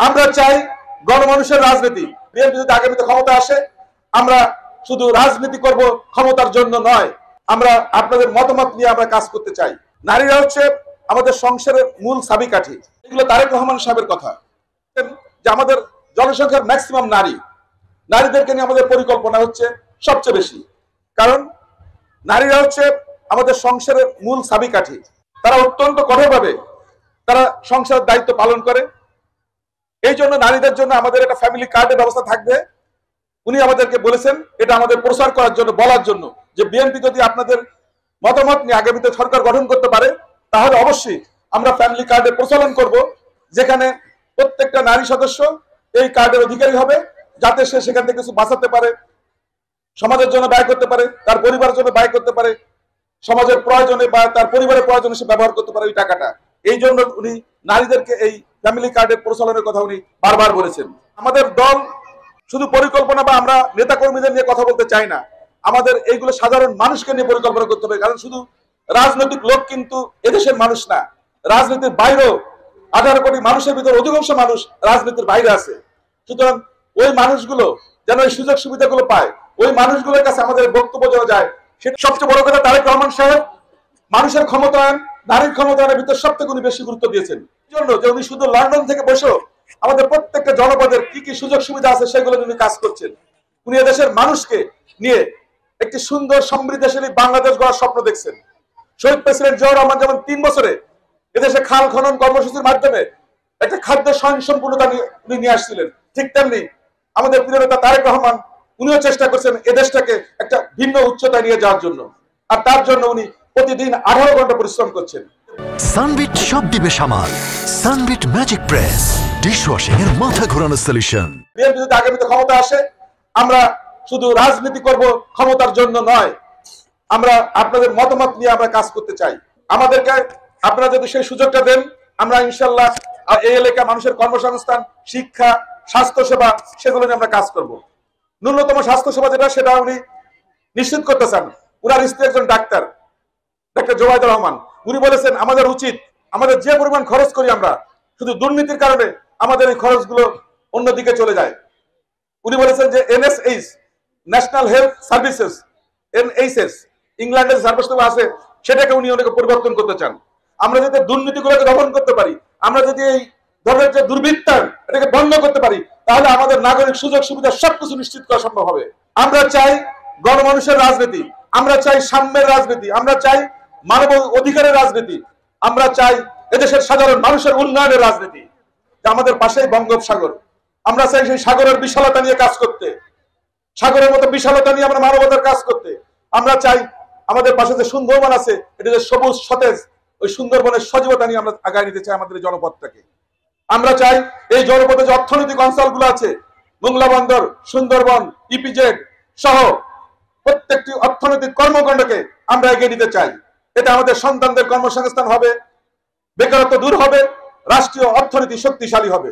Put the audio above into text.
আমরা চাই গণমানুষের রাজনীতি। বিএনপি যদি আগামীতে ক্ষমতা আসে, আমরা শুধু রাজনীতি করব ক্ষমতার জন্য নয়, আমরা আপনাদের মতামত নিয়ে আমরা কাজ করতে চাই। নারীরা হচ্ছে আমাদের সংসারের মূল চাবিকাঠি। এগুলো তারেক রহমান সাহেবের কথা যে আমাদের জনসংখ্যার ম্যাক্সিমাম নারীদেরকে নিয়ে আমাদের পরিকল্পনা হচ্ছে সবচেয়ে বেশি। কারণ নারীরা হচ্ছে আমাদের সংসারের মূল চাবিকাঠি। তারা অত্যন্ত কঠোরভাবে তারা সংসারের দায়িত্ব পালন করে। এই জন্য নারীদের জন্য আমাদের একটা ফ্যামিলি কার্ডের ব্যবস্থা থাকবে। উনি আমাদেরকে বলেছেন এটা আমাদের প্রচার করার জন্য, বলার জন্য যে বিএনপি যদি আপনাদের মতামত নিয়ে আগামীতে সরকার গঠন করতে পারে, তাহলে অবশ্যই আমরা ফ্যামিলি কার্ডের প্রচলন করব, যেখানে প্রত্যেকটা নারী সদস্য এই কার্ডের অধিকারী হবে, যাতে সে সেখান থেকে কিছু বাঁচাতে পারে, সমাজের জন্য ব্যয় করতে পারে, তার পরিবারের জন্য ব্যয় করতে পারে, সমাজের প্রয়োজনে বা তার পরিবারের প্রয়োজনে সে ব্যবহার করতে পারে ওই টাকাটা। এই জন্য উনি নারীদেরকে এই ফ্যামিলি কার্ডের প্রচলনের কথা উনি বারবার বলেছেন। আমাদের দল শুধু পরিকল্পনা বা আমরা নেতা কর্মীদের নিয়ে কথা বলতে চাই না, আমাদের এইগুলো সাধারণ মানুষকে নিয়ে পরিকল্পনা করতে হবে। কারণ শুধু রাজনৈতিক লোক কিন্তু এদেশের মানুষ না, রাজনীতির বাইরেও 18 কোটি মানুষের ভিতর অধিকাংশ মানুষ রাজনীতির বাইরে আছে। সুতরাং ওই মানুষগুলো যেন এই সুযোগ সুবিধাগুলো পায়, ওই মানুষগুলোর কাছে আমাদের বক্তব্য দেওয়া যায়, সেটা সবচেয়ে বড় কথা। তারেক রহমান সাহেব মানুষের ক্ষমতায়ন, নারীর ক্ষমতায়নের ভিতর সব থেকে উনি বেশি গুরুত্ব দিয়েছেন। এই জন্য যে উনি শুধু লন্ডন থেকে বসেও আমাদের প্রত্যেকটা জনপদের কি কি সুযোগ সুবিধা আছে সেগুলো উনি কাজ করছেন। উনি এদেশের মানুষকে নিয়ে একটি সুন্দর সমৃদ্ধশালী বাংলাদেশ গড়ার স্বপ্ন দেখছেন। শহীদ প্রেসিডেন্ট জিয়াউর রহমান যেমন 3 বছরে এদেশে খাল খনন কর্মসূচির মাধ্যমে একটা খাদ্য স্বয়ংসম্পূর্ণতা উনি নিয়ে আসছিলেন, ঠিক তেমনি আমাদের প্রিয় নেতা তারেক রহমান উনিও চেষ্টা করছেন এদেশটাকে একটা ভিন্ন উচ্চতায় নিয়ে যাওয়ার জন্য। আর তার জন্য উনি প্রতিদিন 18 ঘন্টা পরিশ্রম করছেন। সানবিট সব দিবে সামাল। সানবিট ম্যাজিক প্রেস ডিশওয়াশিং এর মাথা ঘোরানো সলিউশন। বিএনপি যদি আগামীতে ক্ষমতা আসে, আমরা শুধু রাজনীতি করব ক্ষমতার জন্য নয়, আমরা আপনাদের মতামত নিয়ে আমরা কাজ করতে চাই। আমাদেরকে আপনারা যদি সেই সুযোগটা দেন, আমরা ইনশাআল্লাহ এই এলাকা মানুষের কর্মসংস্থান, শিক্ষা, স্বাস্থ্য সেবা সেগুলো নিয়ে আমরা কাজ করব। ন্যূনতম স্বাস্থ্য সেবা যেটা, সেটা উনি নিশ্চিত করতে চান। উনার স্ত্রী একজন ডাক্তার জোবাইদুর রহমান, উনি বলেছেন আমাদের উচিত আমাদের যে পরিমাণ খরচ করি আমরা, শুধু দুর্নীতির কারণে আমাদের এই খরচগুলো অন্যদিকে চলে যায়। উনি বলেছেন যে NHS national health services, NHS ইংল্যান্ডের সার্ভিসগুলো আছে, সেটাকে উনি অনেক পরিবর্তন করতে চান। আমরা যাতে দুর্নীতিগুলোকে দমন করতে পারি, আমরা যদি এই ধরনের যে দুর্বৃত্তায়ন এটাকে বন্ধ করতে পারি, তাহলে আমাদের নাগরিক সুযোগ সুবিধা সবকিছু নিশ্চিত করা সম্ভব হবে। আমরা চাই গণমানুষের রাজনীতি, আমরা চাই সাম্যের রাজনীতি, আমরা চাই মানব অধিকারের রাজনীতি, আমরা চাই এদেশের সাধারণ মানুষের উন্নয়নের রাজনীতি। আমাদের পাশেই বঙ্গোপসাগর, আমরা চাই সেই সাগরের বিশালতা নিয়ে কাজ করতে, সাগরের মতো বিশালতা নিয়ে আমরা মানবতার কাজ করতে। আমরা চাই আমাদের পাশে যে সুন্দরবন আছে, এটা যে সবুজ সতেজ, ওই সুন্দরবনের সজীবতা নিয়ে আমরা আগায় নিতে চাই আমাদের জনপদটাকে। আমরা চাই এই জনপদে যে অর্থনৈতিক অঞ্চলগুলো আছে, মোংলা বন্দর, সুন্দরবন, ইপিজেড সহ প্রত্যেকটি অর্থনৈতিক কর্মকাণ্ডকে আমরা এগিয়ে নিতে চাই। এতে আমাদের সন্তানদের কর্মসংস্থান হবে, বেকারত্ব দূর হবে, রাষ্ট্রীয় অর্থনীতি শক্তিশালী হবে।